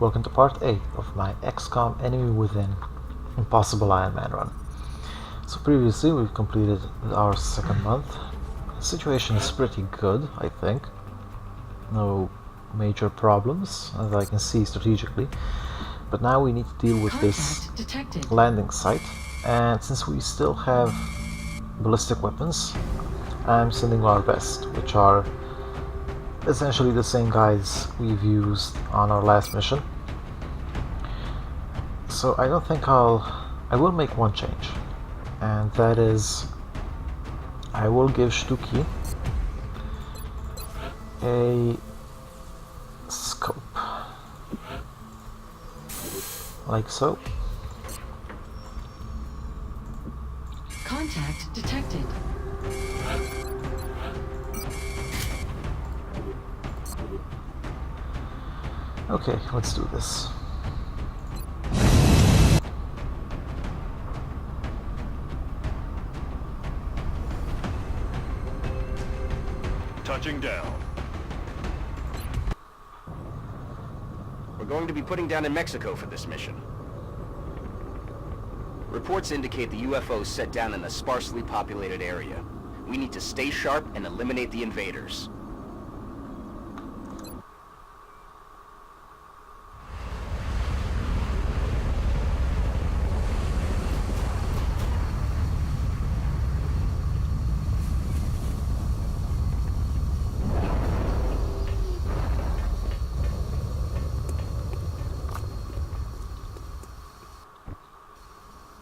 welcome to part 8 of my XCOM Enemy Within Impossible Ironman run. So previously we've completed our second month. The situation is pretty good, I think. No major problems, as I can see strategically. But now we need to deal with this landing site, and since we still have ballistic weapons, I'm sending our best, which are essentially the same guys we've used on our last mission. So I don't think I will make one change, and that is I will give Stuki a scope, like so. Contact detected. Okay, let's do this. Touching down. We're going to be putting down in Mexico for this mission. Reports indicate the UFOs set down in a sparsely populated area. We need to stay sharp and eliminate the invaders.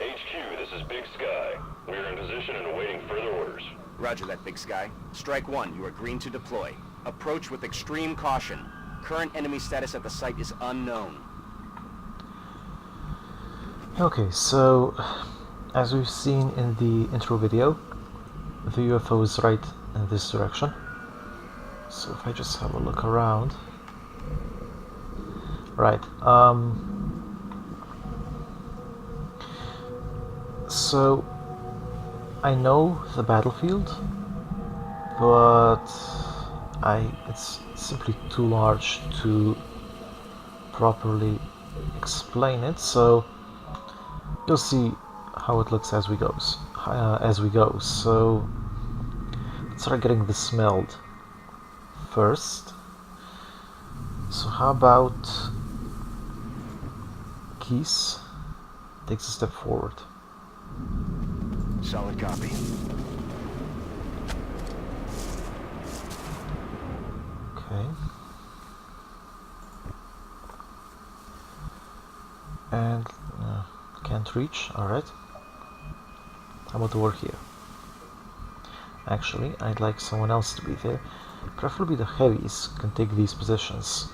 HQ, this is Big Sky. We are in position and awaiting further orders. Roger that, Big Sky. Strike one, you are green to deploy. Approach with extreme caution. Current enemy status at the site is unknown. Okay, so as we've seen in the intro video, the UFO is right in this direction. So if I just have a look around. Right, so I know the battlefield, but it's simply too large to properly explain it, so you'll see how it looks as we go. So let's start getting this smelled first. So how about Keys takes a step forward? Solid copy. Okay. And can't reach. Alright. How about over here? Actually, I'd like someone else to be there. Preferably the heavies can take these positions.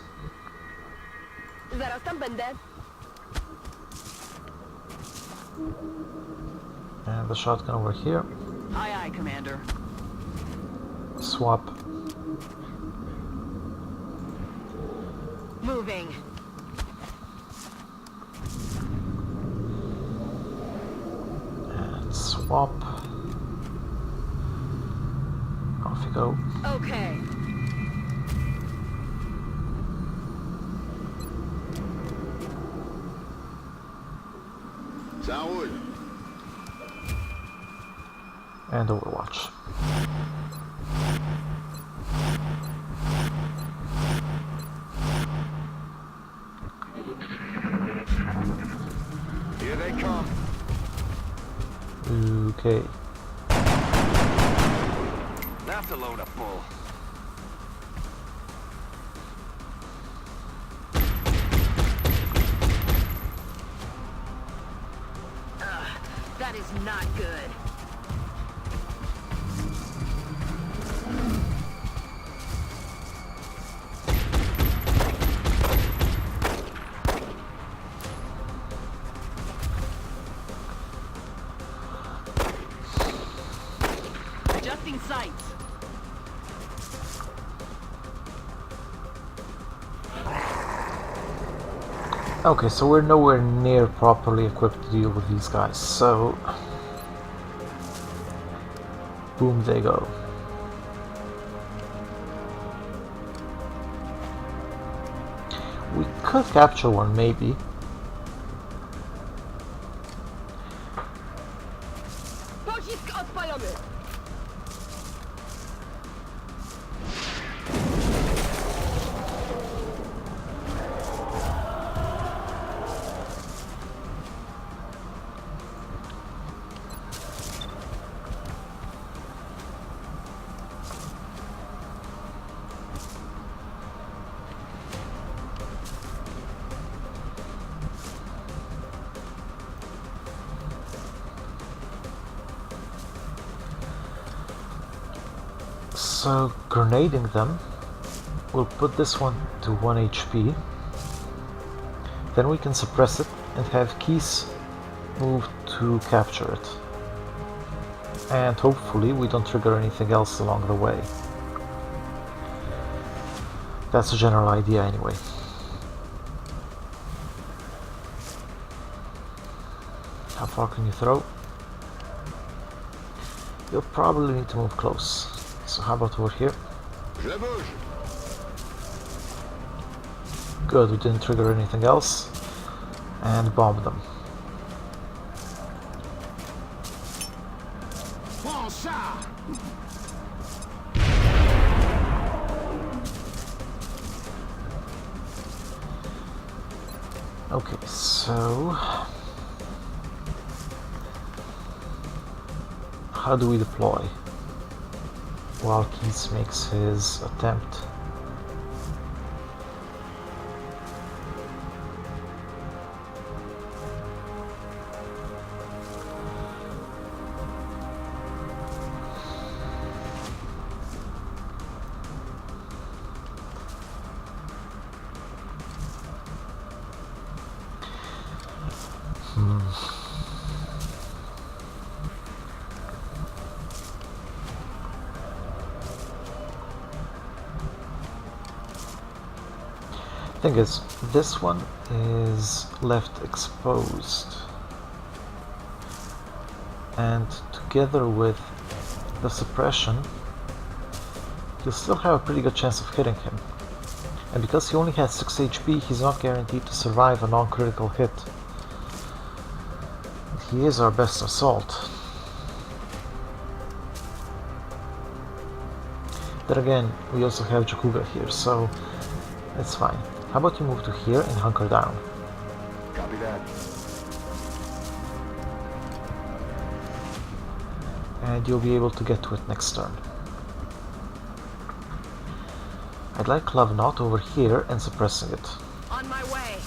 And the shotgun over here. Aye, aye, Commander. Swap. Moving. And swap. Off you go. Okay. Saúl. And Overwatch. Here they come. Okay. That's a load of bull. That is not good. Adjusting sights. Okay, so we're nowhere near properly equipped to deal with these guys, so boom, they go. We We could capture one, maybe. Pocisk odpalony! So, grenading them, we'll put this one to 1 HP. Then we can suppress it and have Keys move to capture it. And hopefully we don't trigger anything else along the way. That's the general idea anyway. How far can you throw? You'll probably need to move close. So how about over here? Good, we didn't trigger anything else. And bomb them. Okay, so how do we deploy while Keith makes his attempt? Thing is, this one is left exposed, and together with the suppression, you'll still have a pretty good chance of hitting him. And because he only has 6 HP, he's not guaranteed to survive a non-critical hit. He is our best assault. Then again, we also have Jakuga here, so it's fine. How about you move to here and hunker down? Copy that. And you'll be able to get to it next turn. I'd like Lovenot over here and suppressing it. On my way.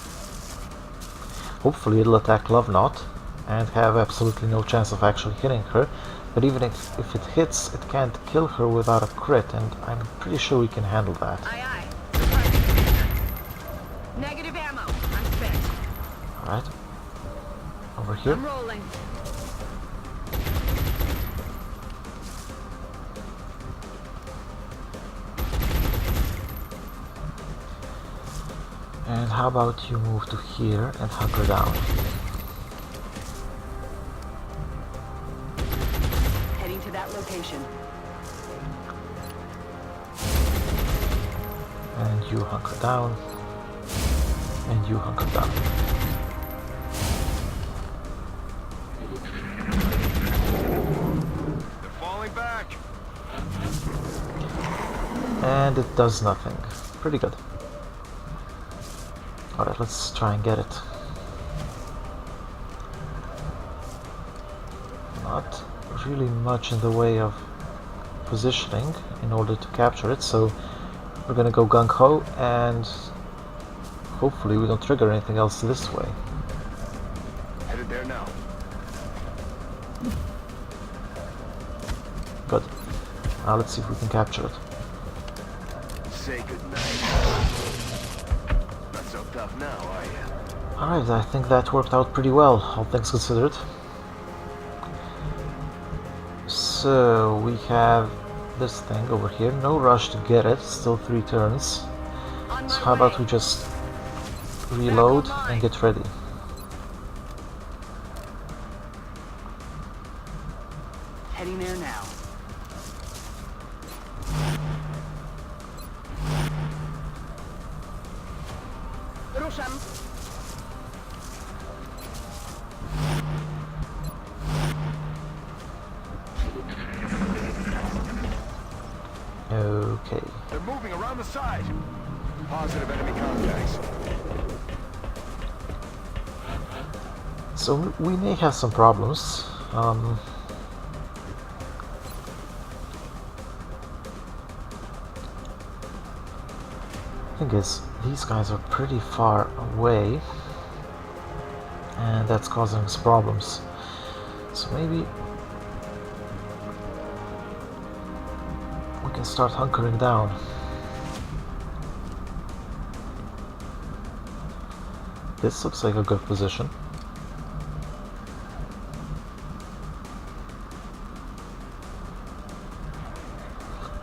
Hopefully it'll attack Lovenot and have absolutely no chance of actually hitting her, but even if it hits, it can't kill her without a crit, and I'm pretty sure we can handle that. Aye, aye. Negative ammo. I'm spent. Alright. Over here. I'm rolling. And how about you move to here and hunker down? Heading to that location. And you hunker down. And you hunker down. They're falling back. And it does nothing. Pretty good. Alright, let's try and get it. Not really much in the way of positioning in order to capture it, so we're gonna go gung-ho and hopefully we don't trigger anything else this way. Headed there now. Good. Now let's see if we can capture it. Say goodnight. Not so tough now, are you? Alright, I think that worked out pretty well, all things considered. So we have this thing over here. No rush to get it, still 3 turns. On my So how about way. we just reload and get ready. Heading there now. Ruszam. Okay. They're moving around the side. Positive enemy contacts. So we may have some problems. Thing is, these guys are pretty far away, and that's causing us problems. So maybe we can start hunkering down. This looks like a good position.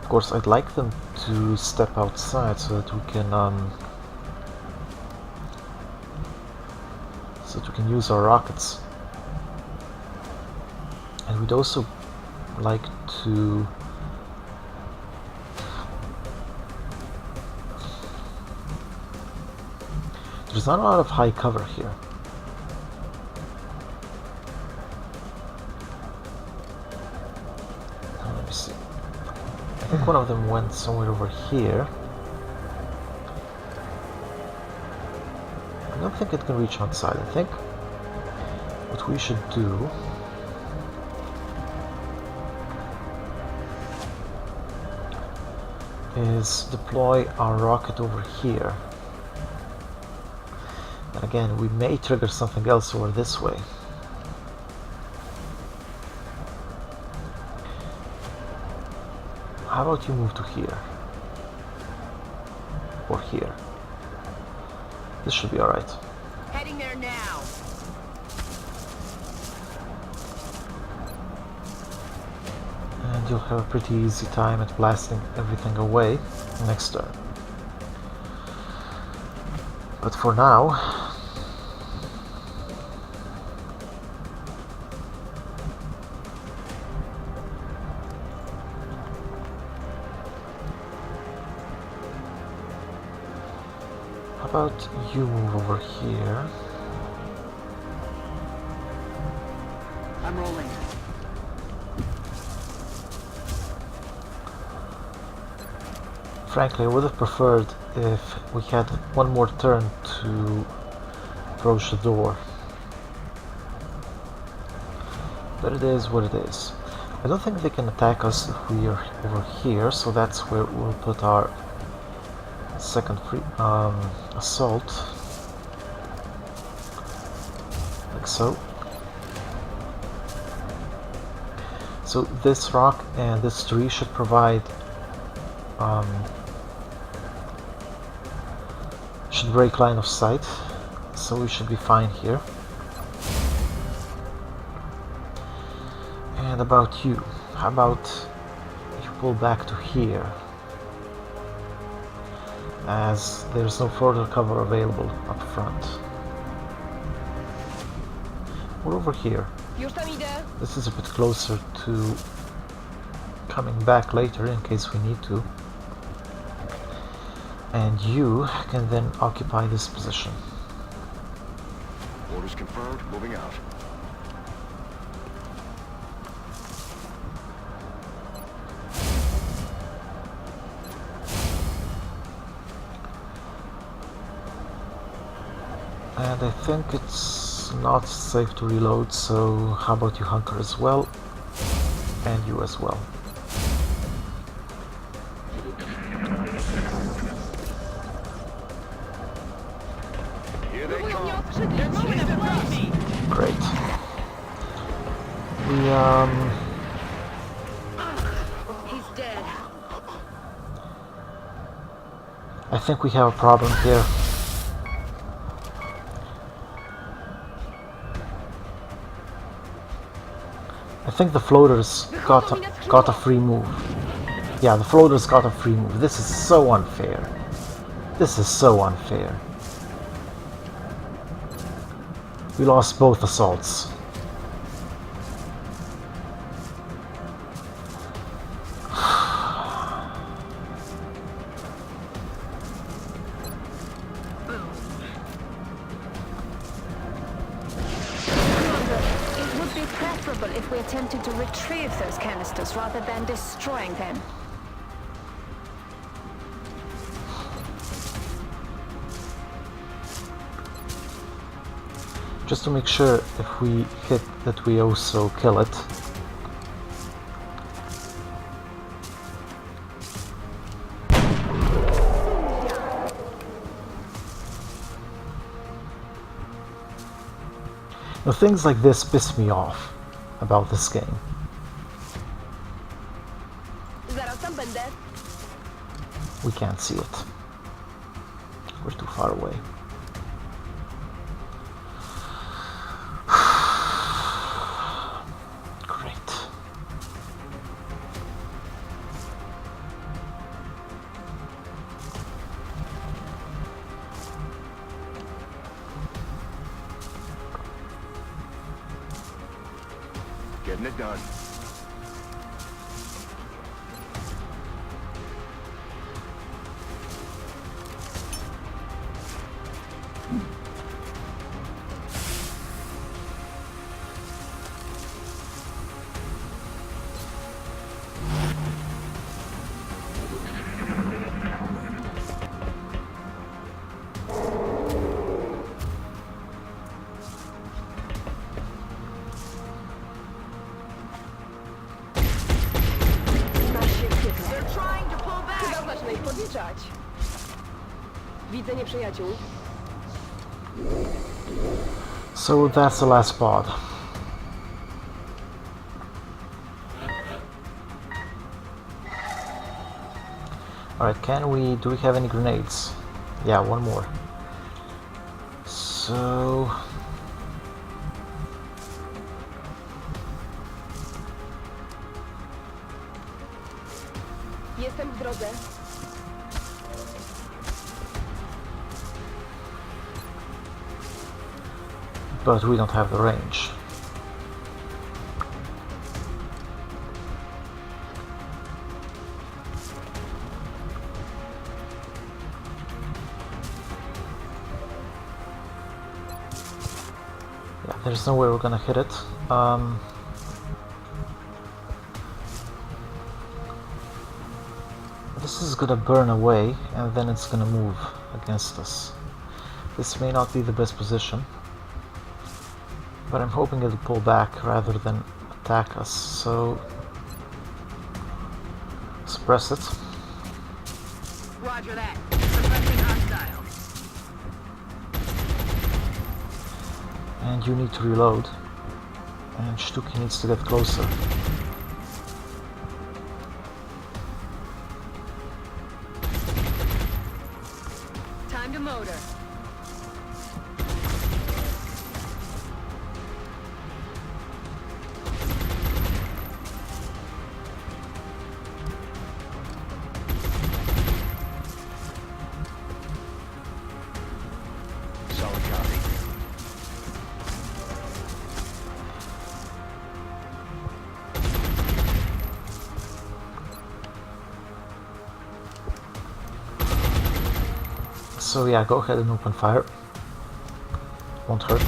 Of course, I'd like them to step outside so that we can use our rockets. And we'd also like to there's not a lot of high cover here. Let me see. I think one of them went somewhere over here. I don't think it can reach outside. I think what we should do is deploy our rocket over here. And again, we may trigger something else over this way. How about you move to here? Or here? This should be alright. Heading there now. And you'll have a pretty easy time at blasting everything away next turn. But for now, how about you move over here? I'm rolling. Frankly, I would have preferred if we had one more turn to approach the door. But it is what it is. I don't think they can attack us if we are over here, so that's where we'll put our second assault. Like so. So this rock and this tree should provide should break line of sight, so we should be fine here. And about you, how about you pull back to here, as there's no further cover available up front. We're over here. Już tam idę. This is a bit closer to coming back later in case we need to. And you can then occupy this position. Orders confirmed. Moving out. And I think it's not safe to reload, so how about you hunker as well? And you as well. Here they Próbują mnie come. odskrzydlić. Great. He's dead. I think we have a problem here. I think the floaters got a free move. Yeah, the floaters got a free move. This is so unfair. This is so unfair. We lost both assaults. preferable if we attempted to retrieve those canisters rather than destroying them. Just to make sure if we hit that we also kill it. Now, things like this piss me off about this game. We can't see it. We're too far away. Great. Getting it done. They're trying to pull back. Chyba zacznę ich podliczać. Widzę nieprzyjaciół. So that's the last pod. Alright, do we have any grenades? Yeah, one more. So... Jestem w drodze. But we don't have the range. Yeah, there's no way we're gonna hit it. This is gonna burn away and then it's gonna move against us. This may not be the best position, but I'm hoping it'll pull back rather than attack us, so suppress it. Roger that. Suppressing hostile. And you need to reload. And Stuki needs to get closer. Time to motor. Solid copy. So yeah, go ahead and open fire. Won't hurt.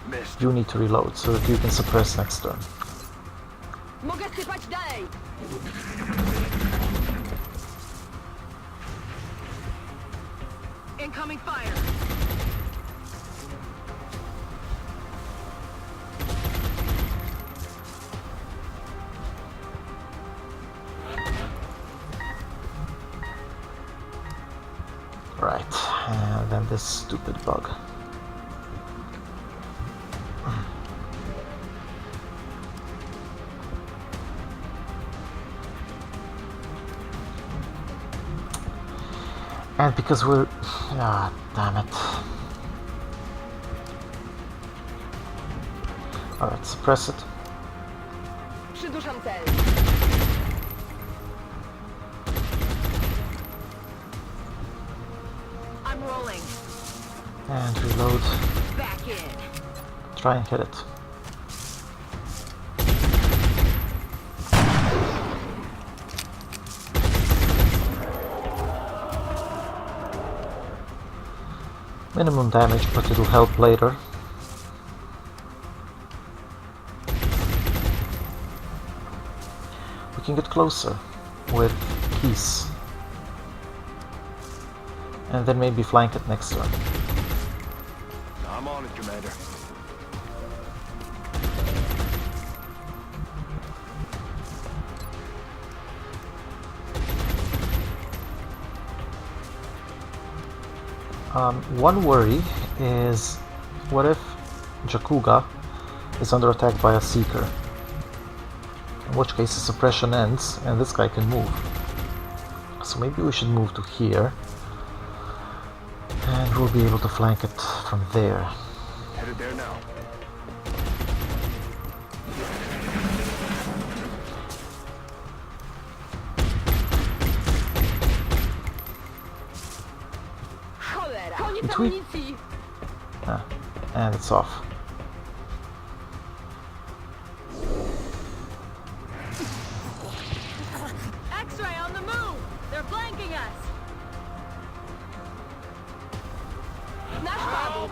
Missed. You need to reload so that you can suppress next turn. Mogę sypać dalej. Incoming fire. Right, and then this stupid bug. And because we're... ah, damn it. Alright, suppress it. Przyduszam cel. I'm rolling. And reload. Back in. Try and hit it. Minimum damage, but it'll help later. We can get closer with keys. And then maybe flank it next turn. I'm on it, Commander. One worry is, what if Jakuga is under attack by a Seeker? In which case the suppression ends and this guy can move. So maybe we should move to here. And we'll be able to flank it from there. Headed there now. Cholera! Koniec Between- amunicji! Ah, and it's off. X-ray on the move! They're flanking us! Nasz padł!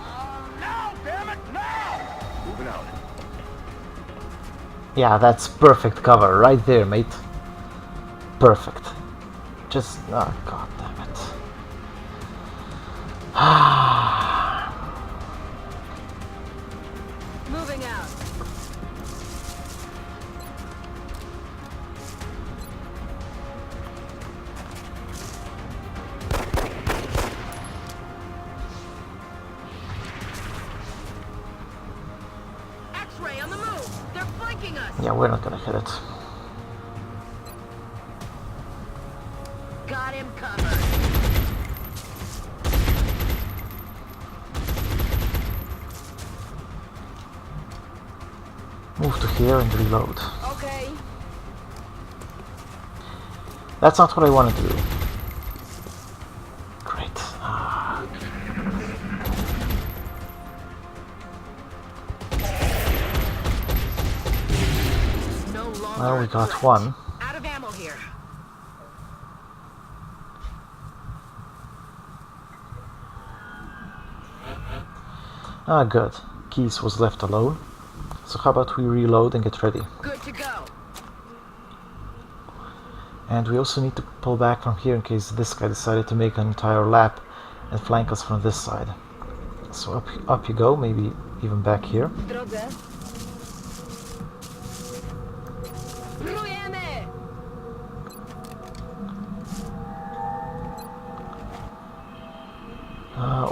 Now, damn it, now! Moving out. Yeah, that's perfect cover right there, mate. Perfect. Just, oh god damn it. Moving out. X-ray on the move! They're flanking us! Yeah, we're not gonna hit it. Got him covered. Move to here and reload. Okay. That's not what I wanted to do. Great. Ah. No longer Well, we a got threat. one. Out of ammo here. Ah, good. Keys was left alone. So how about we reload and get ready? Good to go. And we also need to pull back from here in case this guy decided to make an entire lap and flank us from this side. So up you go, maybe even back here. W drodze. Rujemy!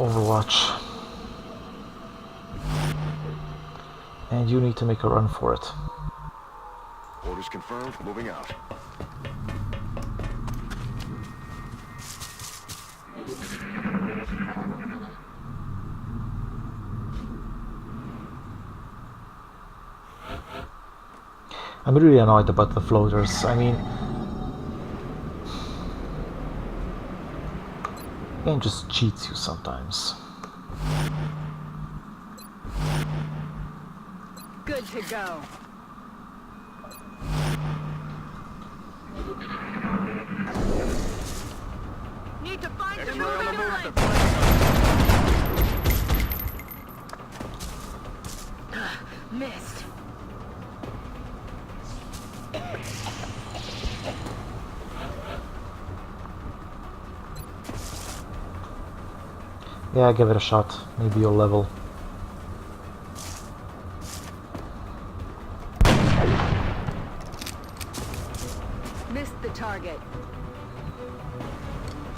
Overwatch. And you need to make a run for it. Orders confirmed, moving out. I'm really annoyed about the floaters. I mean, the game just cheats you sometimes. Good to go. Need to find some X-ray on the moving move. lines. Missed. Yeah, give it a shot. Maybe you'll level. Missed the target.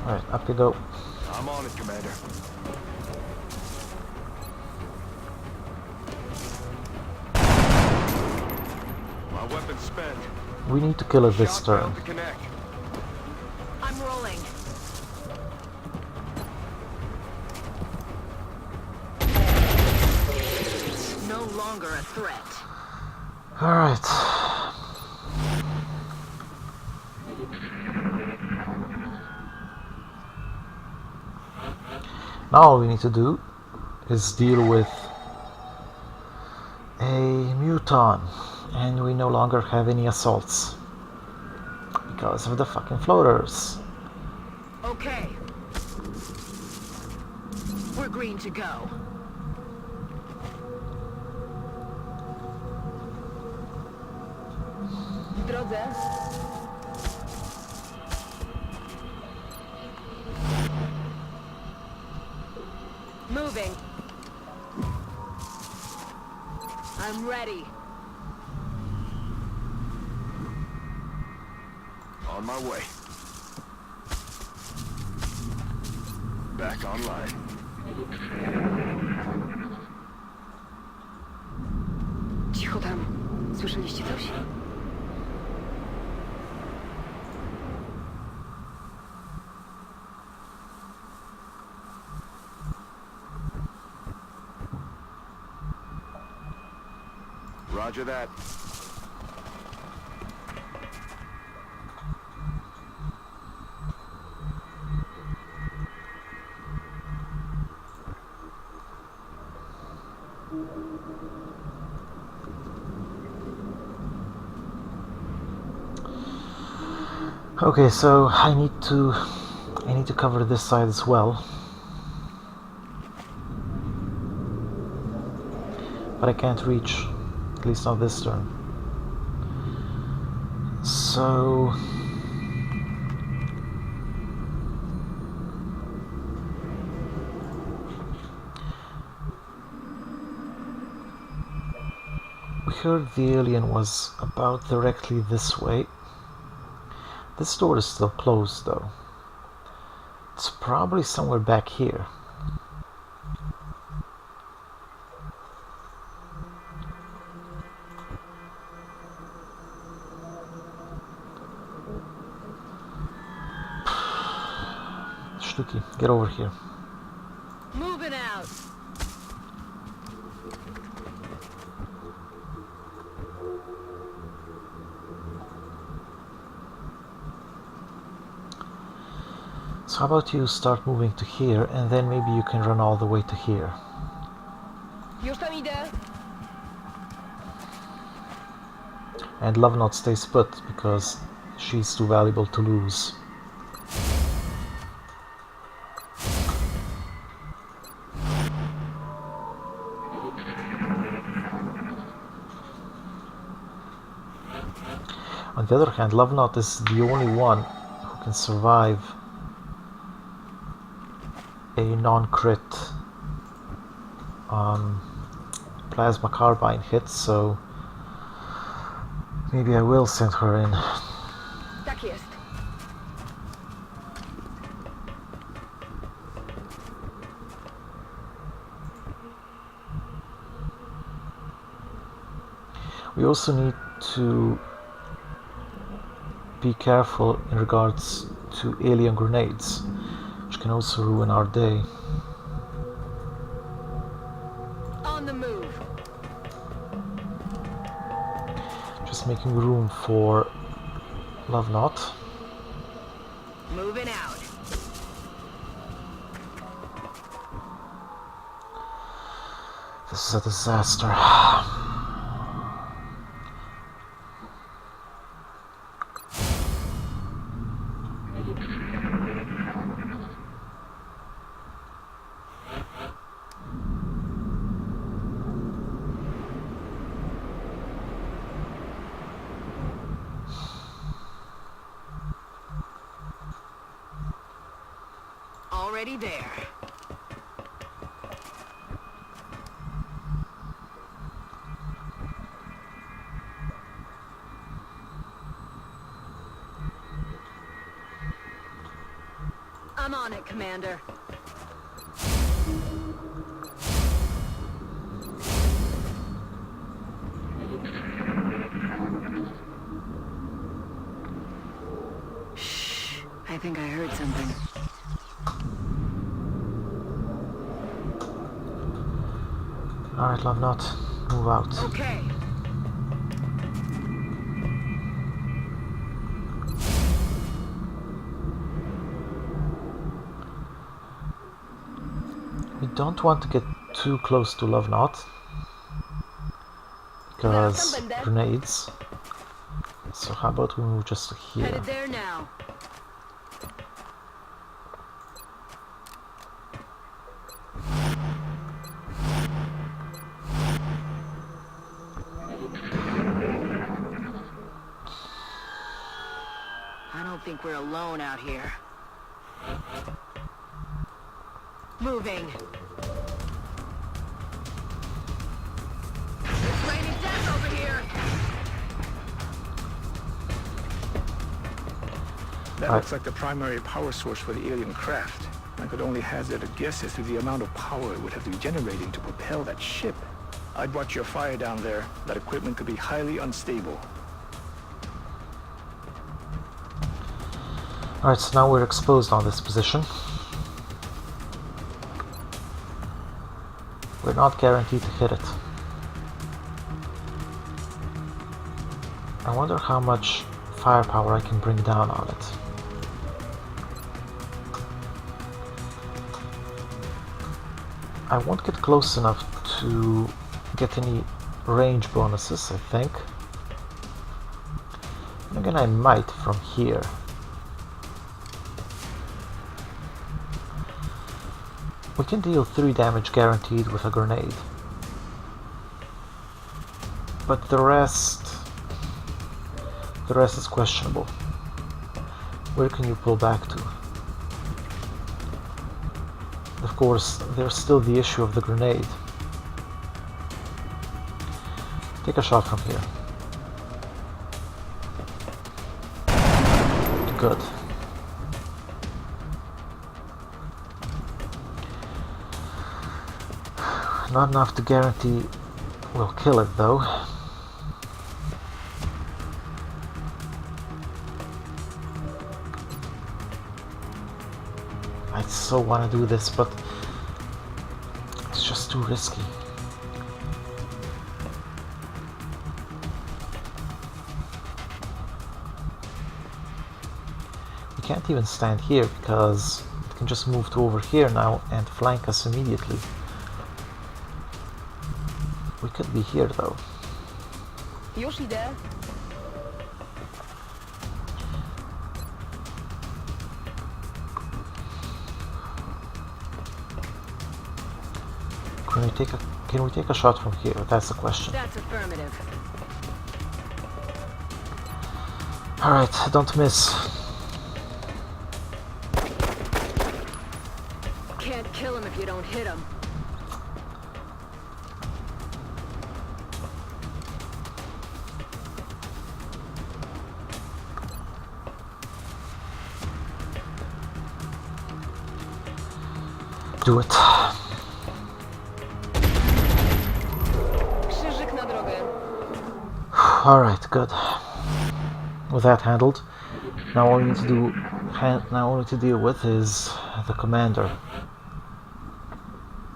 Alright, up you go. I'm on it, Commander. My weapon's spent. We need to kill it this Shock turn. failed to connect. I'm rolling. No longer a threat. Alright. Now all we need to do is deal with a muton, and we no longer have any assaults because of the fucking floaters. Okay. We're green to go. W drodze. Moving. I'm ready. On my way. Back online. Cicho tam. Słyszeliście coś? Roger that. Okay, so I need to cover this side as well. But I can't reach, at least not this turn. So we heard the alien was about directly this way. This door is still closed though. It's probably somewhere back here. Shtuki, get over here. Moving out. So how about you start moving to here, and then maybe you can run all the way to here. Już tam idę. And Love Not stays put, because she's too valuable to lose. On the other hand, Love Not is the only one who can survive a non-crit plasma carbine hit, so maybe I will send her in. Tak jest. We also need to be careful in regards to alien grenades, which can also ruin our day. On the move. Just making room for Love Not. Moving out. This is a disaster. Already there. I'm on it, Commander. Shh. I think I heard something. Alright, Love Not, move out. Okay. We don't want to get too close to Love Not, because grenades. So how about we move just to here? Headed there now. think we're alone out here. Moving. It's raining death over here. That looks like the primary power source for the alien craft. I could only hazard a guess as to the amount of power it would have to be generating to propel that ship. I'd watch your fire down there. That equipment could be highly unstable. Alright, so now we're exposed on this position. We're not guaranteed to hit it. I wonder how much firepower I can bring down on it. I won't get close enough to get any range bonuses, I think. And again, I might from here. We can deal 3 damage guaranteed with a grenade. But the rest is questionable. Where can you pull back to? Of course, there's still the issue of the grenade. Take a shot from here. Good. Not enough to guarantee we'll kill it, though. I so want to do this, but it's just too risky. We can't even stand here because it can just move to over here now and flank us immediately. We could be here though. Już idę. Can we take a shot from here? That's the question. That's affirmative. Alright, don't miss. Can't kill him if you don't hit him. Do it. Krzyżyk na drogę. Alright, good. With that handled, now all we need to deal with is the commander.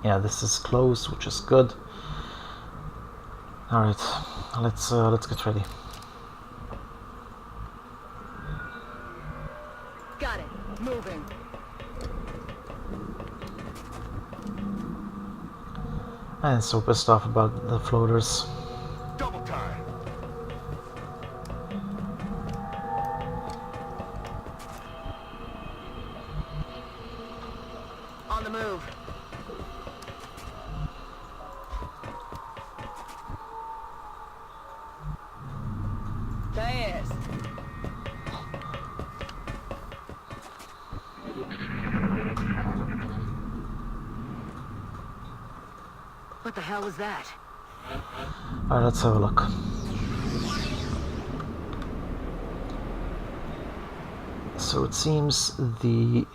Yeah, this is close, which is good. Alright, let's get ready. Got it. Moving. And so pissed off about the floaters. Double time. On the move. To jest. What the hell was that? Alright, let's have a look. So it seems the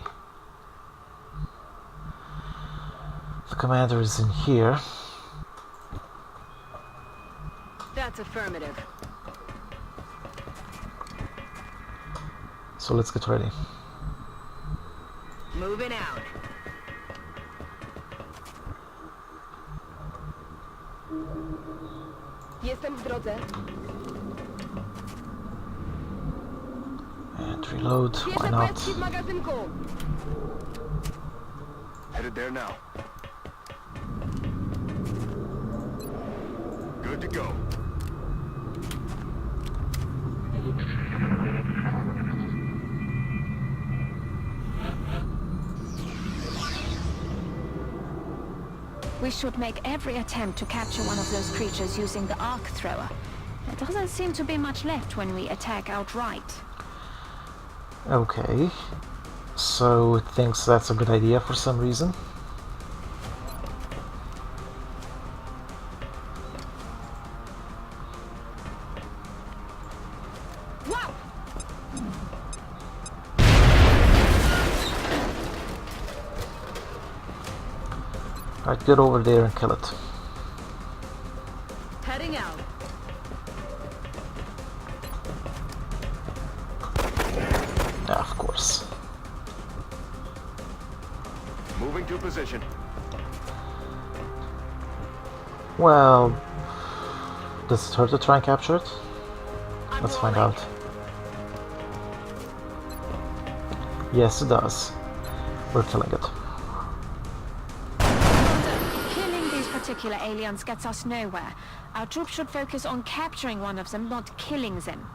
commander is in here. That's affirmative. So let's get ready. Moving out. Jestem w drodze. And reload, why Bierze not? pestki w magazynku. Headed there now. Good to go. We should make every attempt to capture one of those creatures using the arc thrower. There doesn't seem to be much left when we attack outright. Okay, so it thinks that's a good idea for some reason. Wow! Alright, get over there and kill it. Heading out. Yeah, of course. Moving to position. Well, does it hurt to try and capture it? I'm Let's find rolling. out. Yes, it does. We're killing it. Killing these particular aliens gets us nowhere. Our troops should focus on capturing one of them, not killing them.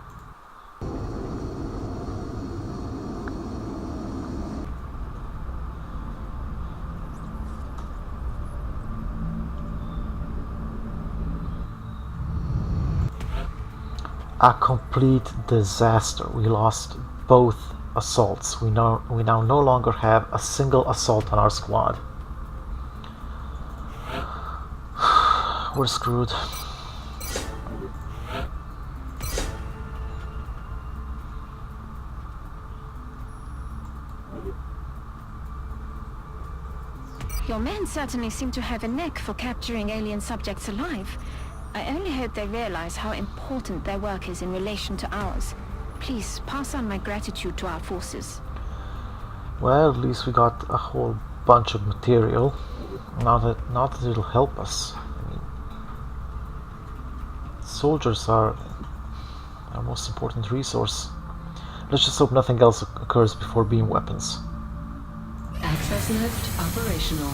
A complete disaster. We lost both assaults. We now no longer have a single assault on our squad. We're screwed. Your men certainly seem to have a knack for capturing alien subjects alive. I only hope they realize how important their work is in relation to ours. Please pass on my gratitude to our forces. Well, at least we got a whole bunch of material. Not that it'll help us. I mean, soldiers are our most important resource. Let's just hope nothing else occurs before beam weapons. Access lift operational.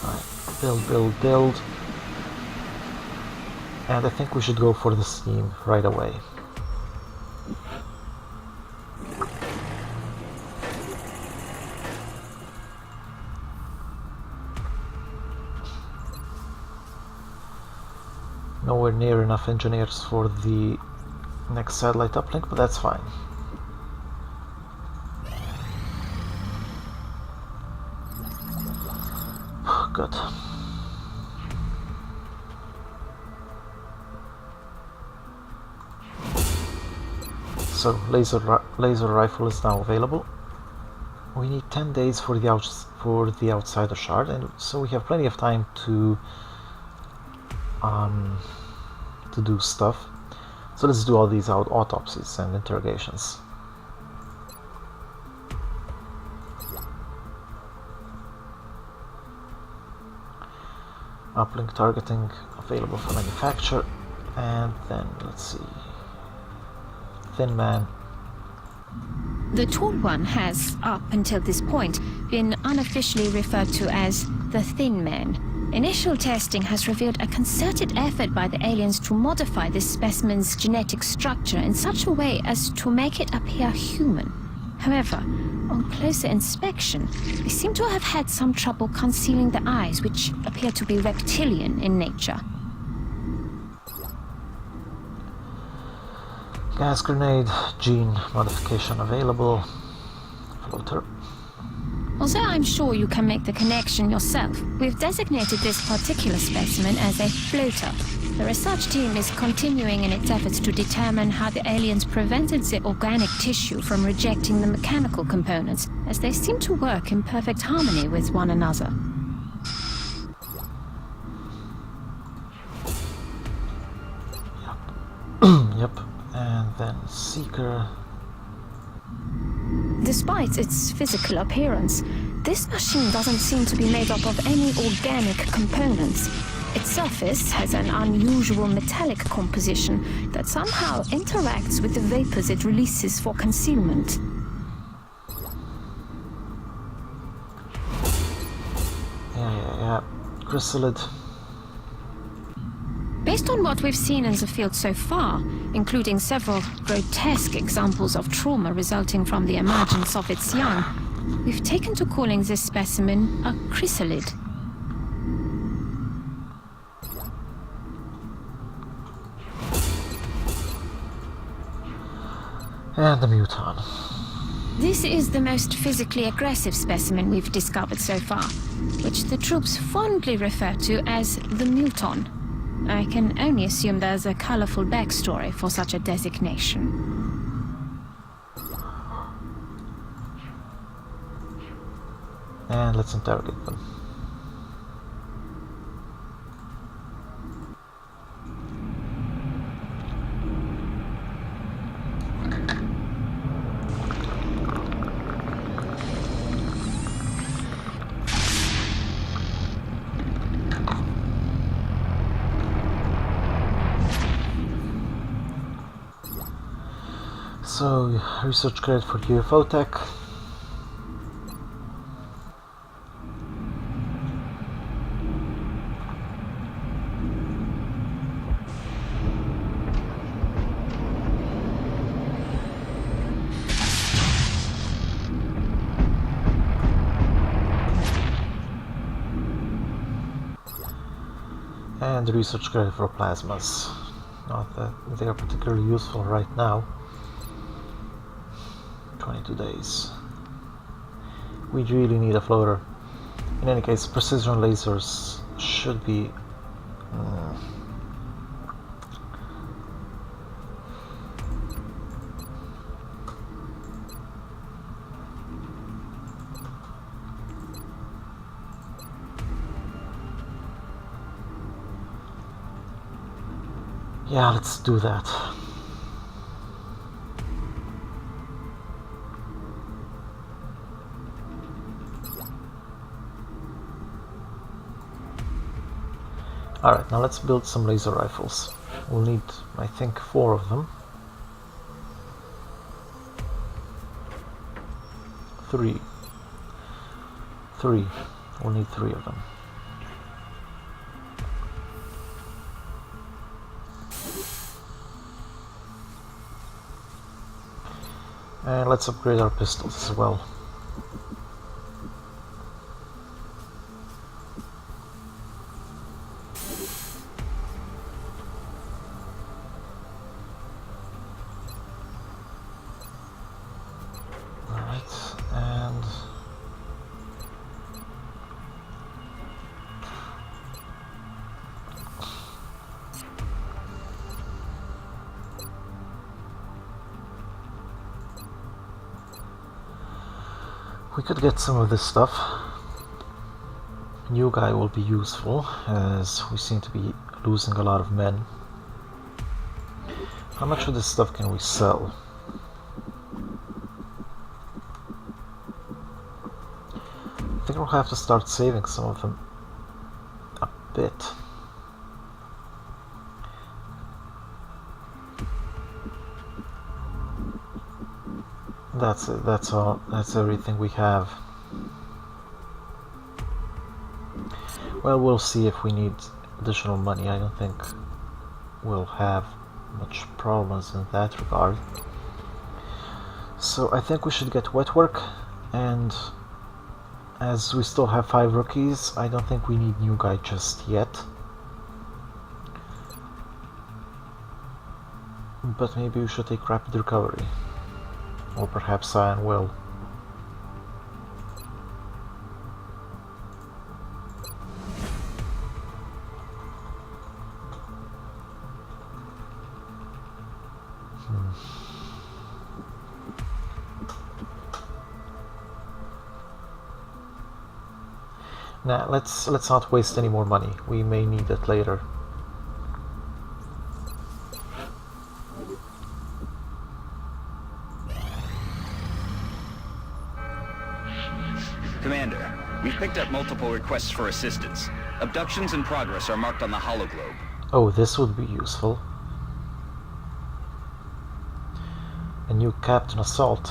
Alright, build. And I think we should go for the steam right away. Nowhere near enough engineers for the next satellite uplink, but that's fine. Good. So laser rifle is now available. We need 10 days for the outsider shard, and so we have plenty of time to do stuff. So let's do all these autopsies and interrogations. Uplink targeting available for manufacture, and then let's see. Thin Man. The Tall One has, up until this point, been unofficially referred to as the Thin Man. Initial testing has revealed a concerted effort by the aliens to modify this specimen's genetic structure in such a way as to make it appear human. However, on closer inspection, they seem to have had some trouble concealing the eyes, which appear to be reptilian in nature. Gas grenade, gene modification available. Floater. Although I'm sure you can make the connection yourself, we've designated this particular specimen as a floater. The research team is continuing in its efforts to determine how the aliens prevented the organic tissue from rejecting the mechanical components, as they seem to work in perfect harmony with one another. Yep. And then Seeker. Despite its physical appearance, this machine doesn't seem to be made up of any organic components. Its surface has an unusual metallic composition that somehow interacts with the vapors it releases for concealment. Yeah. Chrysalid. Based on what we've seen in the field so far, including several grotesque examples of trauma resulting from the emergence of its young, we've taken to calling this specimen a chrysalid. And the Muton. This is the most physically aggressive specimen we've discovered so far, which the troops fondly refer to as the Muton. I can only assume there's a colorful backstory for such a designation. And let's interrogate them. So, research credit for UFO tech. And research credit for plasmas. Not that they are particularly useful right now. 22 days. We really need a floater. In any case, precision lasers should be yeah, let's do that. Alright, now let's build some laser rifles. We'll need, I think, 4 of them. 3. We'll need 3 of them. And let's upgrade our pistols as well. We could get some of this stuff. New guy will be useful, as we seem to be losing a lot of men. How much of this stuff can we sell? I think we'll have to start saving some of them a bit. That's it, that's all, that's everything we have. Well, we'll see if we need additional money. I don't think we'll have much problems in that regard. So I think we should get wet work, and as we still have 5 rookies, I don't think we need new guy just yet. But maybe we should take rapid recovery. Or perhaps Cyan will. Now let's not waste any more money. We may need it later. Commander, we've picked up multiple requests for assistance. Abductions in progress are marked on the hologlobe. Oh, this would be useful. A new Captain Assault.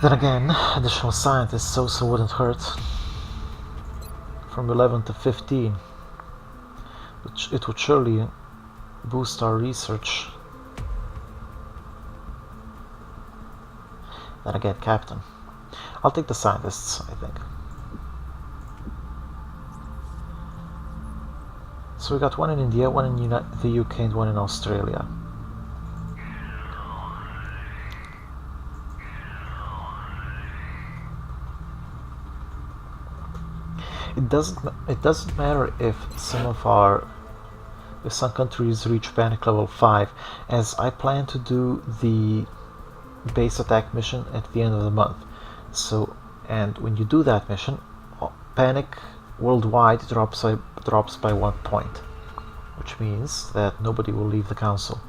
Then again, additional scientists also wouldn't hurt. From 11 to 15. It would surely boost our research. Then again, Captain. I'll take the scientists, I think. So we got one in India, one in the UK, and one in Australia. It doesn't matter if some countries reach panic level 5, as I plan to do the base attack mission at the end of the month. So, and when you do that mission, panic worldwide drops by 1 point, which means that nobody will leave the council.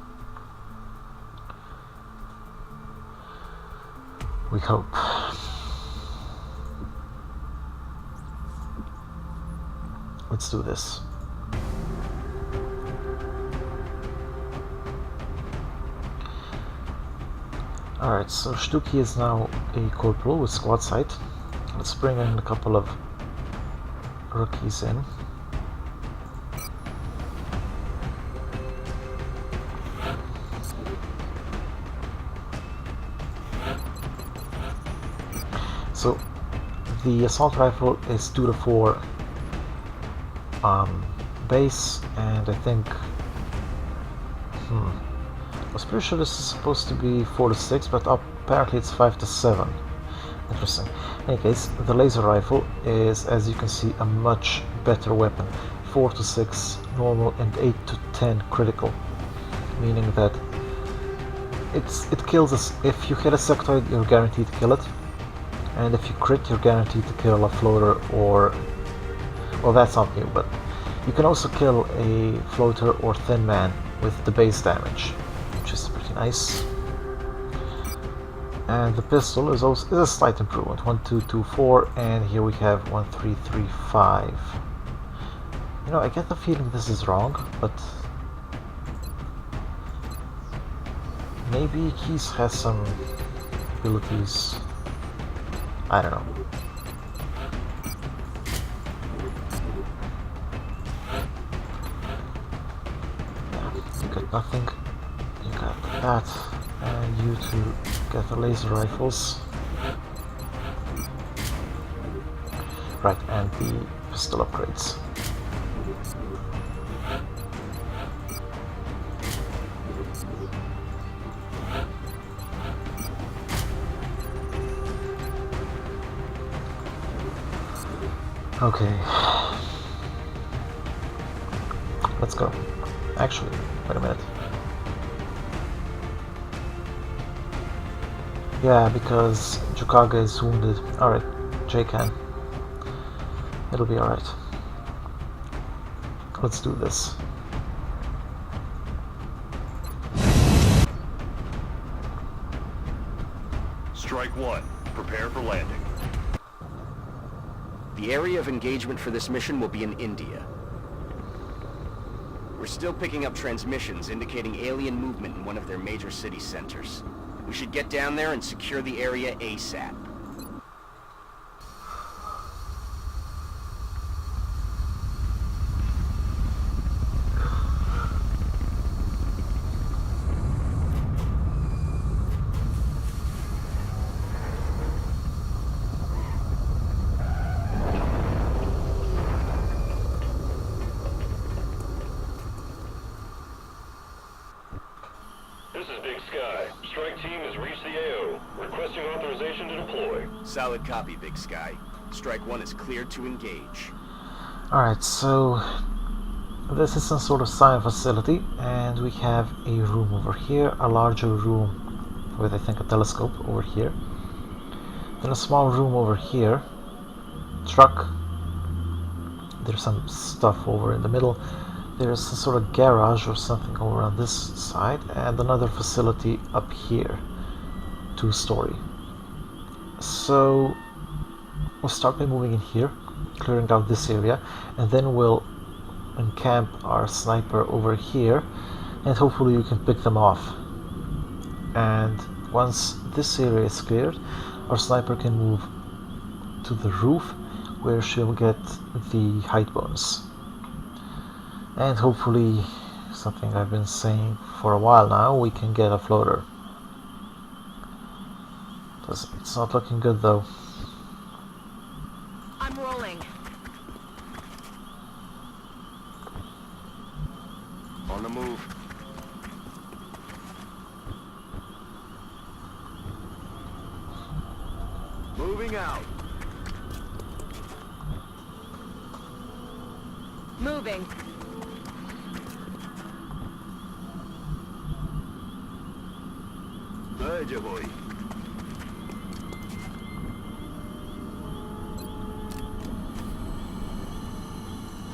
We hope. Let's do this. Alright, so Stucky is now a corporal with squad sight. Let's bring in a couple of rookies in. So the assault rifle is 2 to 4 base, and I think I was pretty sure this is supposed to be 4 to 6, but apparently it's 5 to 7. Interesting. In any case, the laser rifle is, as you can see, a much better weapon. 4 to 6 normal and 8 to 10 critical, meaning that it kills us. If you hit a sectoid, you're guaranteed to kill it, and if you crit, you're guaranteed to kill a floater or... well, that's not new, but you can also kill a floater or thin man with the base damage, which is pretty nice. And the pistol is a slight improvement. 1, 2, 2, 4, and here we have 1, 3, 3, 5. You know, I get the feeling this is wrong, but maybe Keys has some abilities. I don't know. You got nothing. You got that, and you two get the laser rifles. Right, and the pistol upgrades. Okay. Let's go. Actually, wait a minute. Yeah, because Jukaga is wounded. Alright, Jay can. It'll be alright. Let's do this. Strike 1. Prepare for landing. The area of engagement for this mission will be in India. We're still picking up transmissions indicating alien movement in one of their major city centers. We should get down there and secure the area ASAP. This is Big Sky. Strike team has reached the AO. Requesting authorization to deploy. Solid copy, Big Sky. Strike 1 is cleared to engage. Alright, so this is some sort of science facility, and we have a room over here, a larger room with, I think, a telescope over here. Then a small room over here. Truck. There's some stuff over in the middle. There's some sort of garage or something over on this side, and another facility up here, 2-story. So we'll start by moving in here, clearing out this area, and then we'll encamp our sniper over here, and hopefully we can pick them off. And once this area is cleared, our sniper can move to the roof, where she'll get the height bonus. And hopefully, something I've been saying for a while now, we can get a floater. It's not looking good though. I'm rolling. move. Moving out. Moving. Ya voy.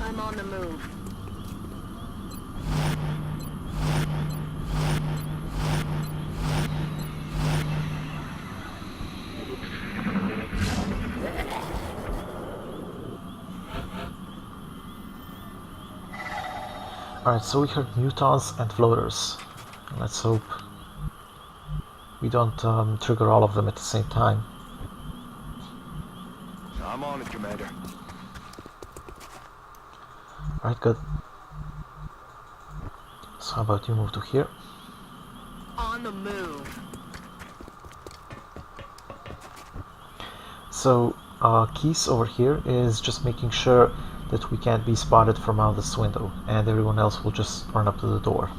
I'm on the move. Alright, so we heard mutons and floaters. Let's hope we don't trigger all of them at the same time. I'm on it, Commander. Alright, good. So how about you move to here? On the move. So Keys over here is just making sure that we can't be spotted from out this window, and everyone else will just run up to the door.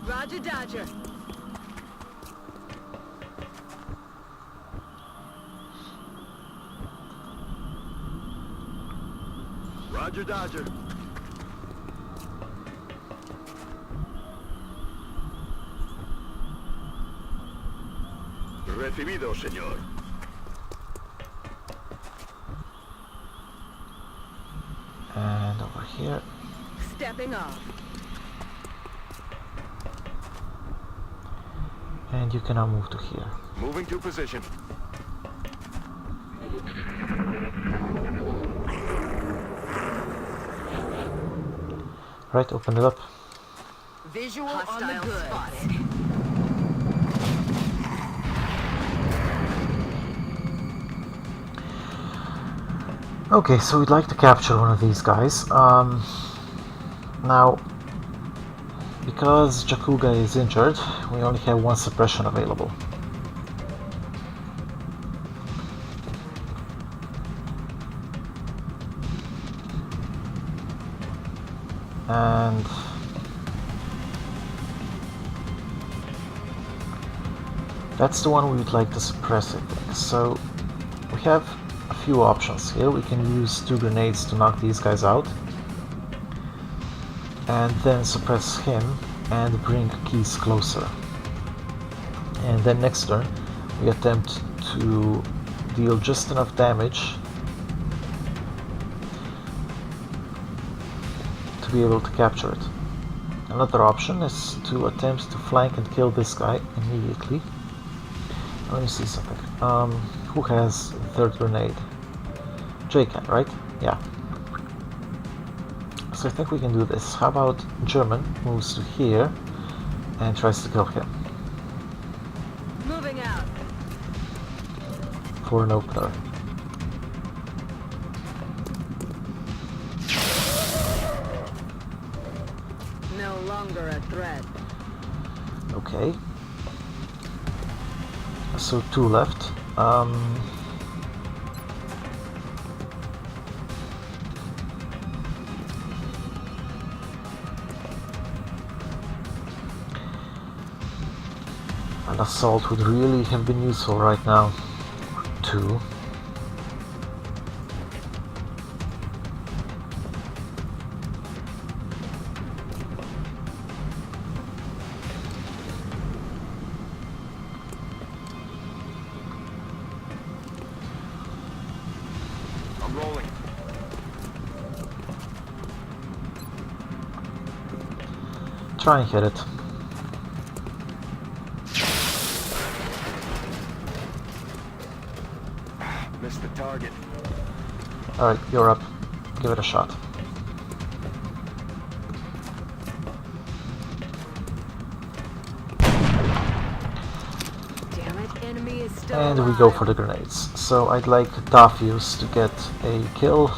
Roger, Dodger. Roger, Dodger. Recibido, señor. And over here. Stepping off. And you can now move to here. Moving to position. Right, open it up. Visual on the good. Spotted. Okay, so we'd like to capture one of these guys. Now, because Jakuga is injured, we only have one suppression available. And that's the one we would like to suppress, I think. So we have a few options here. We can use 2 grenades to knock these guys out, and then suppress him and bring Keys closer. And then next turn we attempt to deal just enough damage to be able to capture it. Another option is to attempt to flank and kill this guy immediately. Let me see something. Who has the 3rd grenade? Jay can, right? Yeah. So I think we can do this. How about German moves to here and tries to kill him Moving out. for an opener. No longer a threat. Okay. So 2 left. An assault would really have been useful right now. 2. I'm rolling. Try and hit it. Missed the target. Alright, you're up. Give it a shot. Damn it, enemy is still And we alive. go for the grenades. So I'd like Dafius to get a kill.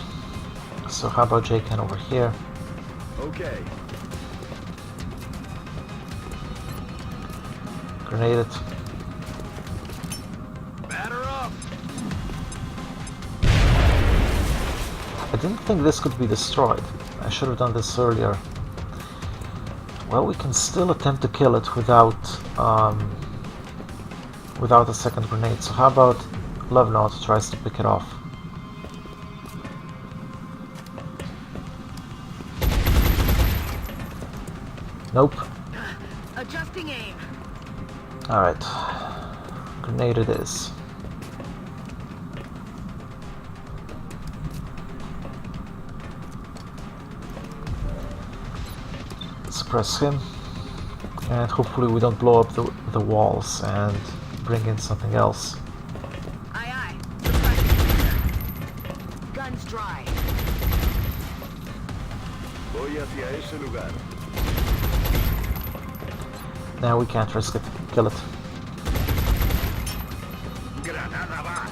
So how about Jaken over here? Okay. Grenade it. Batter up. didn't think this could be destroyed. I should have done this earlier. Well, we can still attempt to kill it without without a second grenade. So how about Lovenaut tries to pick it off? Nope. Adjusting aim. Alright. Grenade it is. Suppress him. And hopefully we don't blow up the walls and bring in something else. Aye aye. Suppressing. Guns dry. Voy hacia ese lugar. Now we can't risk it. Kill it. Granada va.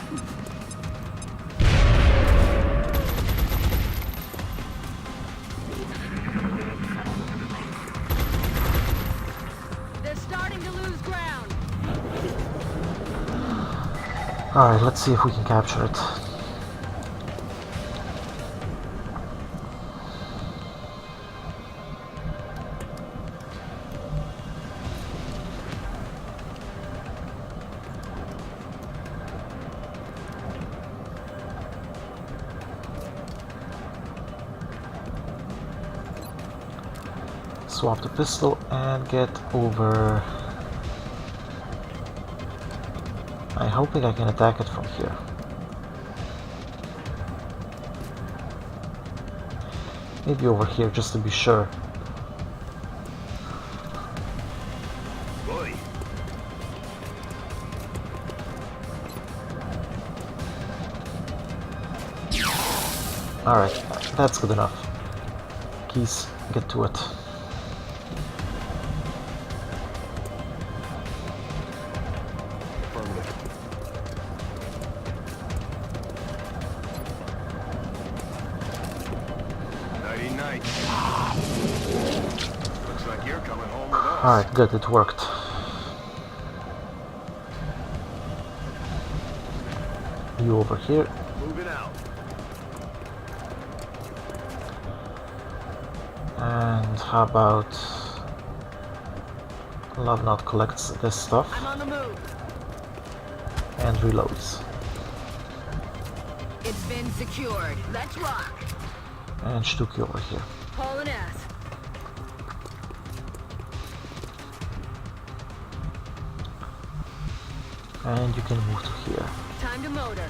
They're starting to lose ground. Alright, let's see if we can capture it. Swap the pistol and get over. I'm hoping I can attack it from here. Maybe over here just to be sure. Voy. Alright, that's good enough. Keys, get to it. Looks like you're coming home with us. Alright, good, it worked. You over here. Moving out. And how about Lovenaut collects this stuff I'm on the move. and reloads. It's been secured. Let's rock. And Shtuki over here. Hauling ass. And you can move to here. Time to motor.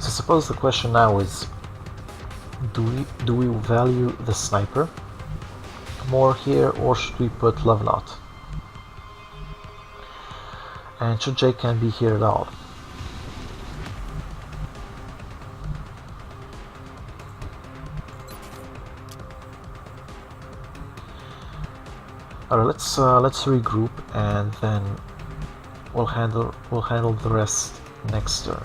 So suppose the question now is, do we value the sniper more here, or should we put Lovenaut? And should Jake can be here at all? Alright, let's regroup and then we'll handle the rest next turn.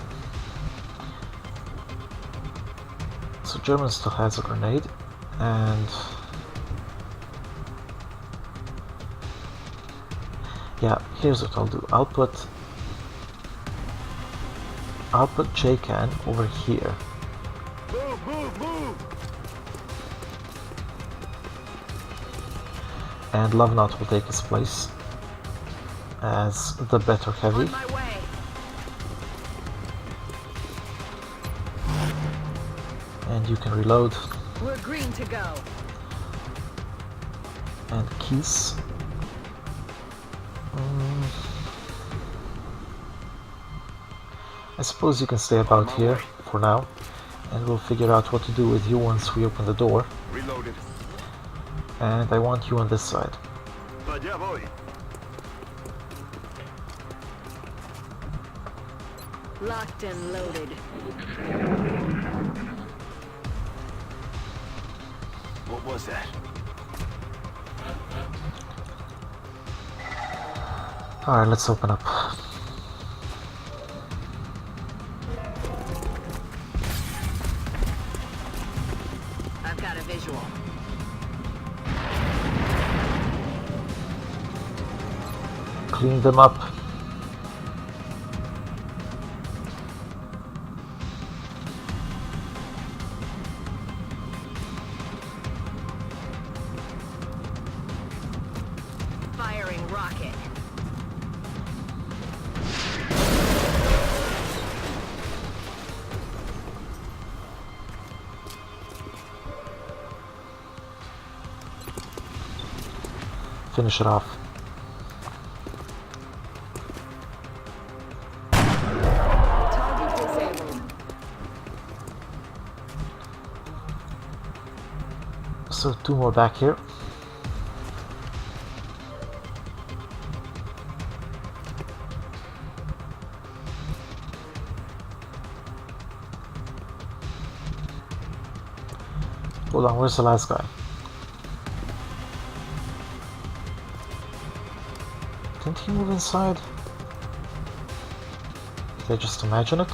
So German still has a grenade, and yeah, here's what I'll do. I'll put J-Can over here. Move, move, move! And Lovenaut will take his place as the better heavy. On my way. And you can reload. We're green to go. And Keys. I suppose you can stay about here for now, and we'll figure out what to do with you once we open the door. Reloaded. And I want you on this side. Pa allá voy. Locked and loaded. What was that? Alright, let's open up. visual. Clean them up. Firing rocket. Finish it off. Target disabled. So 2 more back here. Hold on, where's the last guy? Didn't he move inside? Did I just imagine it?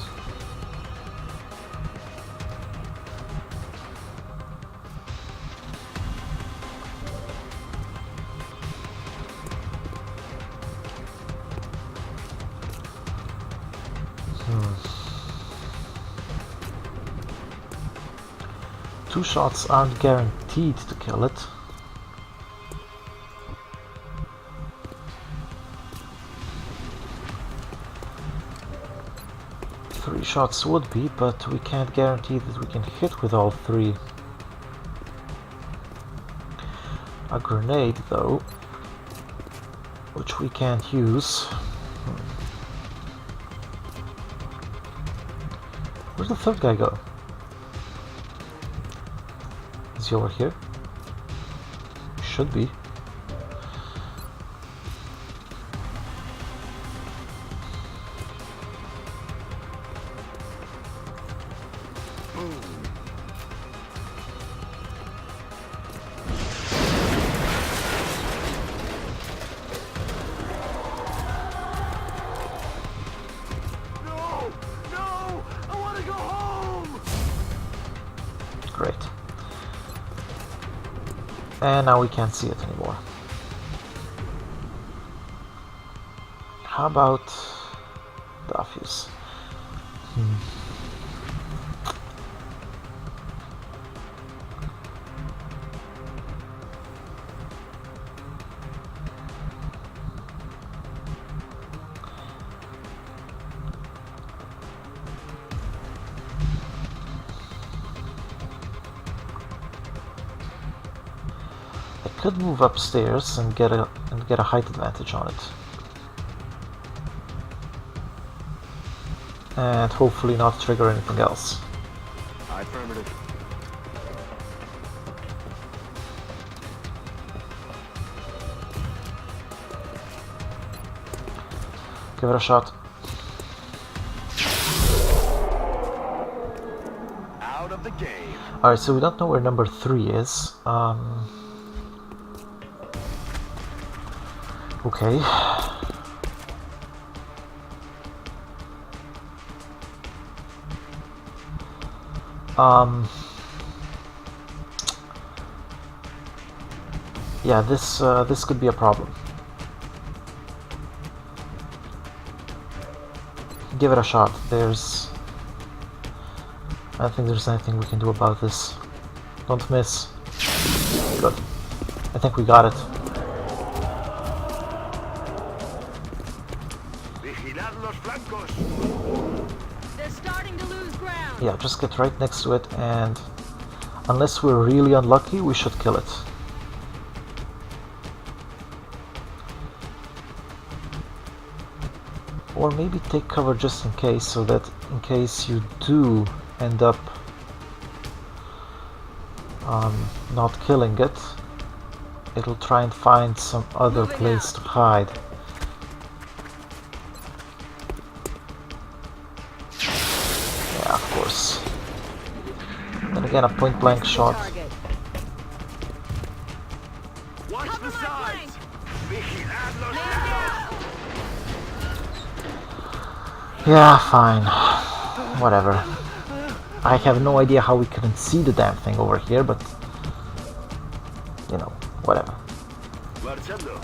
Two shots aren't guaranteed to kill it. Three shots would be, but we can't guarantee that we can hit with all 3. A grenade, though, which we can't use. Where'd the third guy go? Is he over here? Should be. Great. And now we can't see it anymore. How about Daffius? I could move upstairs and get a height advantage on it, and hopefully not trigger anything else. Affirmative. Give it a shot. Out of the game. Alright, so we don't know where number 3 is. Okay. Yeah, this could be a problem. Give it a shot. I don't think there's anything we can do about this. Don't miss. Good. I think we got it. They're starting to lose ground. Yeah, just get right next to it, and unless we're really unlucky, we should kill it. Or maybe take cover just in case, so that in case you do end up not killing it, it'll try and find some other place to hide. Yeah, of course. Then again, a point blank shot. Watch the sides. Yeah, fine. Whatever. I have no idea how we couldn't see the damn thing over here, but you know, whatever. Marchando.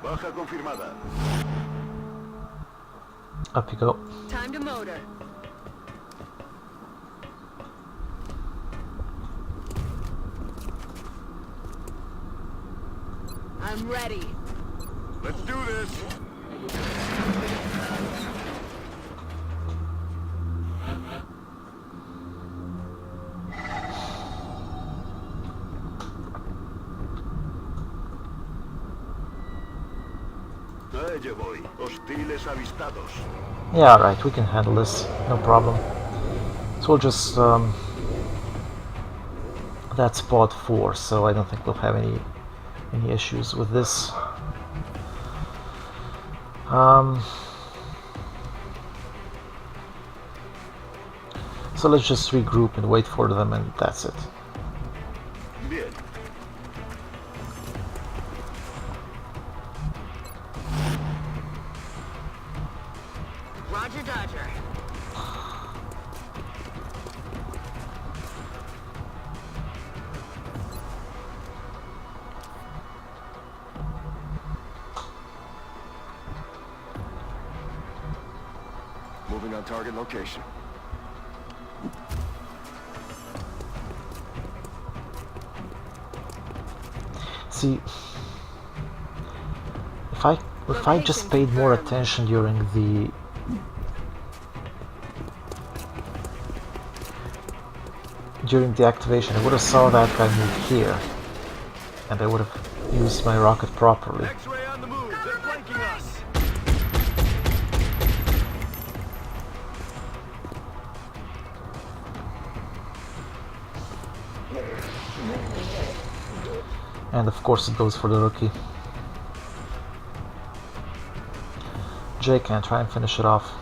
Baja confirmada. Up you go. Time to motor. I'm ready. Let's do this. A ello voy. Hostiles avistados. Yeah, right, we can handle this, no problem. So we'll just, that's pod 4, so I don't think we'll have any issues with this. So let's just regroup and wait for them, and that's it. Bien. Roger Dodger. Moving on target location. See, if I just paid more attention during the activation, I would have saw that guy move here, and I would have used my rocket properly. X-ray on the move. They're flanking us. And of course it goes for the rookie. Jay can try and finish it off.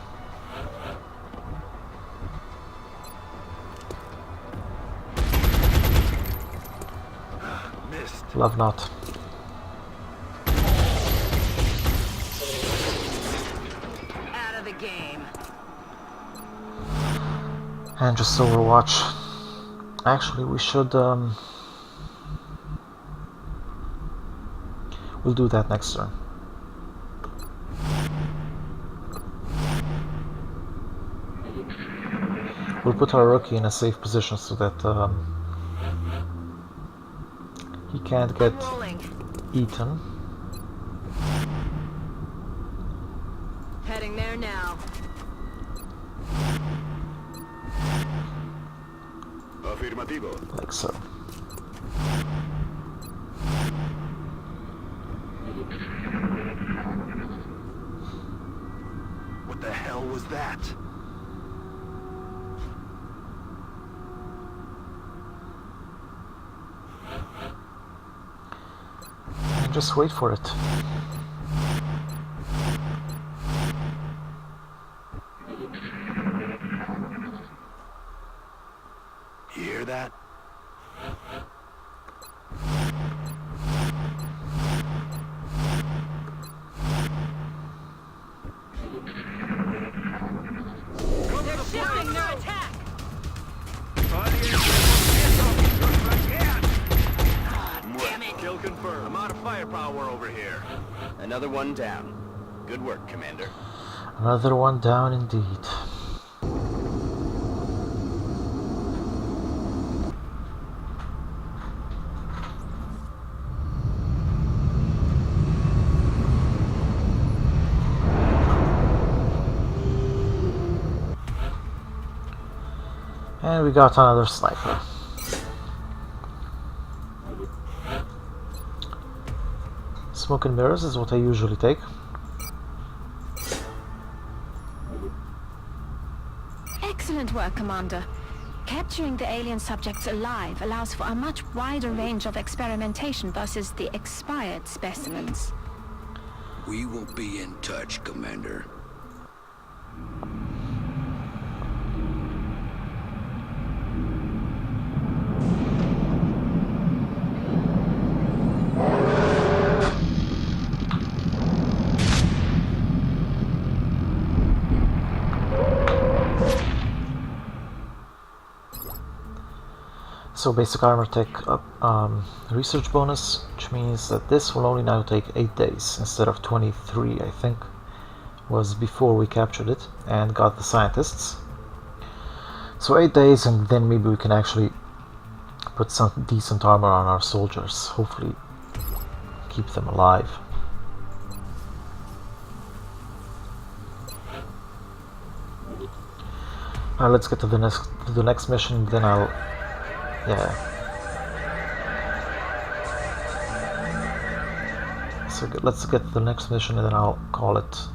Missed. Love not. Out of the game. And just Overwatch. Actually, we should we'll do that next turn. We'll put our rookie in a safe position so that he can't get Rolling. eaten. Heading there now. Afirmativo. Like so. What the hell was that? And just wait for it. You hear that? They're shifting their attack. Damn it. Kill confirmed. I'm out of firepower over here. Another one down. Good work, Commander. Another one down indeed. And we got another sniper. Smoke and mirrors is what I usually take. Excellent work, Commander. Capturing the alien subjects alive allows for a much wider range of experimentation versus the expired specimens. We will be in touch, Commander. So basic armor tech research bonus, which means that this will only now take 8 days instead of 23, I think, was before we captured it and got the scientists. So 8 days, and then maybe we can actually put some decent armor on our soldiers, hopefully keep them alive. Let's get to the next mission, then I'll... yeah. So let's get to the next mission and then I'll call it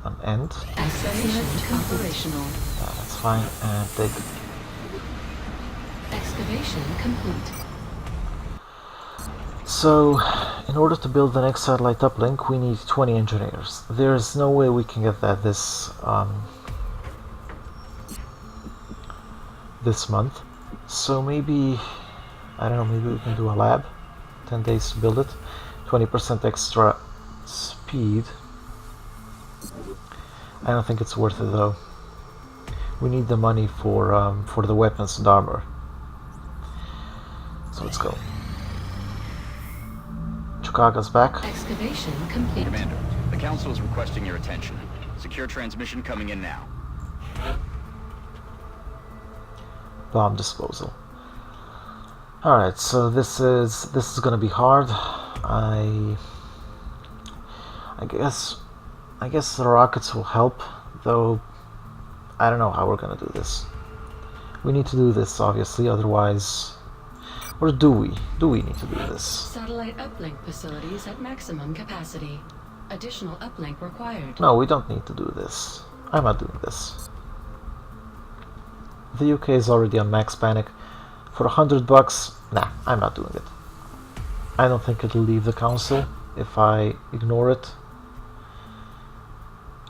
an end. Operational. Yeah, that's fine. And dig. Excavation complete. So, in order to build the next satellite uplink, we need 20 engineers. There's no way we can get that this month. So maybe, I don't know, maybe we can do a lab. 10 days to build it. 20% extra speed. I don't think it's worth it though. We need the money for the weapons and armor. So let's go. Chukaga's back. Excavation complete. Commander, the Council is requesting your attention. Secure transmission coming in now. Bomb disposal. Alright, so this is gonna be hard. I guess the rockets will help, though I don't know how we're gonna do this. We need to do this, obviously, otherwise... Or do we? Do we need to do this? Satellite uplink facilities at maximum capacity. Additional uplink required. No, we don't need to do this. I'm not doing this. The UK is already on max panic. For $100, nah, I'm not doing it. I don't think it'll leave the council if I ignore it.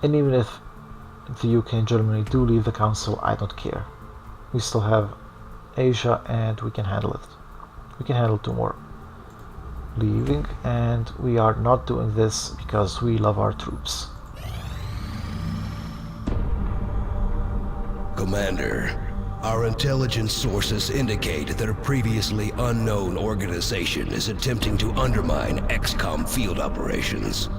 And even if the UK and Germany do leave the council, I don't care. We still have Asia and we can handle it. We can handle 2 more leaving, and we are not doing this because we love our troops. Commander, our intelligence sources indicate that a previously unknown organization is attempting to undermine XCOM field operations.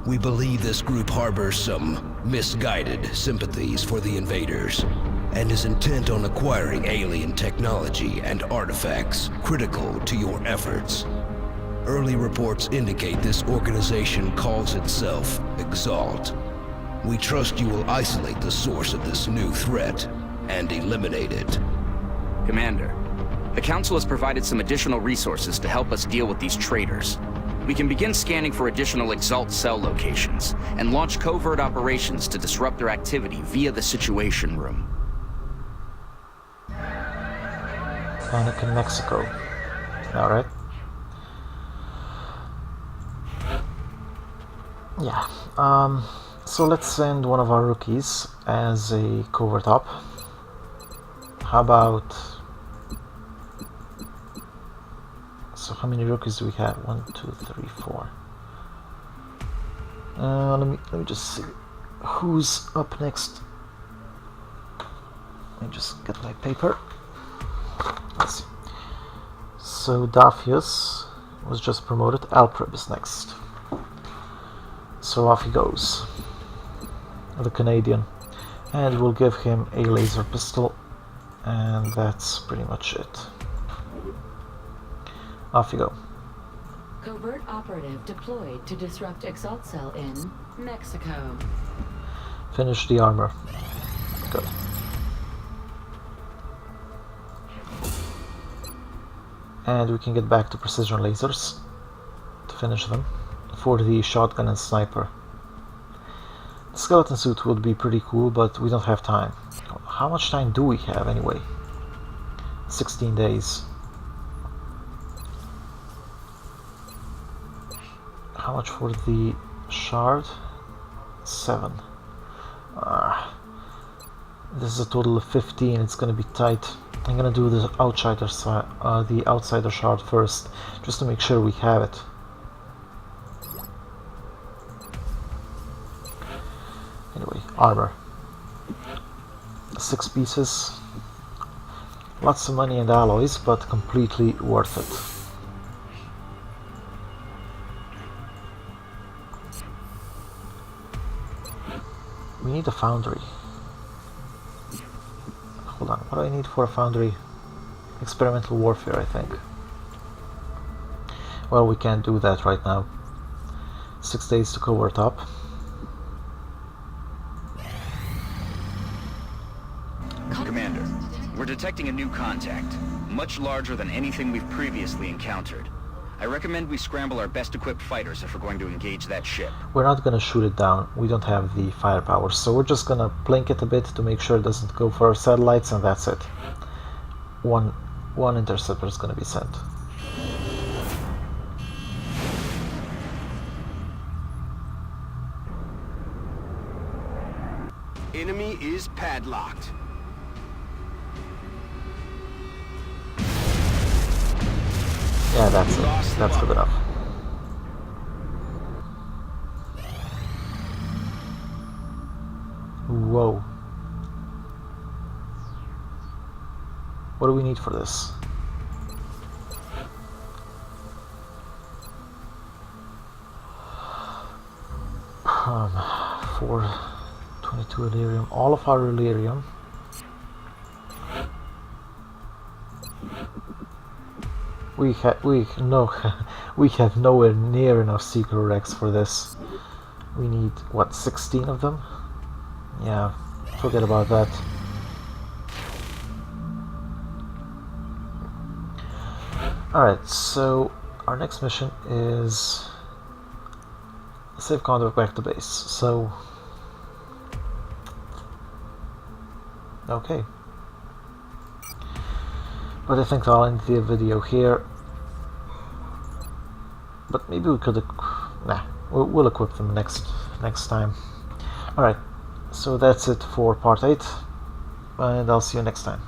We believe this group harbors some misguided sympathies for the invaders and is intent on acquiring alien technology and artifacts critical to your efforts. Early reports indicate this organization calls itself Exalt. We trust you will isolate the source of this new threat and eliminate it. Commander, the Council has provided some additional resources to help us deal with these traitors. We can begin scanning for additional Exalt cell locations and launch covert operations to disrupt their activity via the Situation Room. Panic in Mexico. Alright. Yeah. So let's send one of our rookies as a covert op. How about... So how many rookies do we have? 1, 2, 3, 4. Let me just see who's up next. Let me just get my paper. Let's see. So Daphius was just promoted. Alpreb is next. So off he goes. The Canadian. And we'll give him a laser pistol. And that's pretty much it. Off you go. Covert operative deployed to disrupt Exalt cell in Mexico. Finish the armor. Good. And we can get back to precision lasers to finish them for the shotgun and sniper. The skeleton suit would be pretty cool, but we don't have time. How much time do we have anyway? 16 days. How much for the shard? 7. This is a total of 15. It's gonna be tight. I'm gonna do the outsider shard first, just to make sure we have it. Anyway, armor. 6 pieces. Lots of money and alloys, but completely worth it. We need a foundry. Hold on, what do I need for a foundry? Experimental warfare, I think. Well, we can't do that right now. 6 days to covert up. Commander, we're detecting a new contact, much larger than anything we've previously encountered. I recommend we scramble our best-equipped fighters if we're going to engage that ship. We're not gonna shoot it down. We don't have the firepower, so we're just gonna blink it a bit to make sure it doesn't go for our satellites, and that's it. One interceptor is gonna be sent. Enemy is padlocked. Yeah, that's it. That's good enough. Whoa. What do we need for this? For 22 Illyrium, all of our Illyrium. We have nowhere near enough secret wrecks for this. We need what, 16 of them? Yeah, forget about that. Alright, so our next mission is safe contact back to base. So okay. But I think I'll end the video here. But maybe we could, we'll equip them next time. Alright, so that's it for part 8, and I'll see you next time.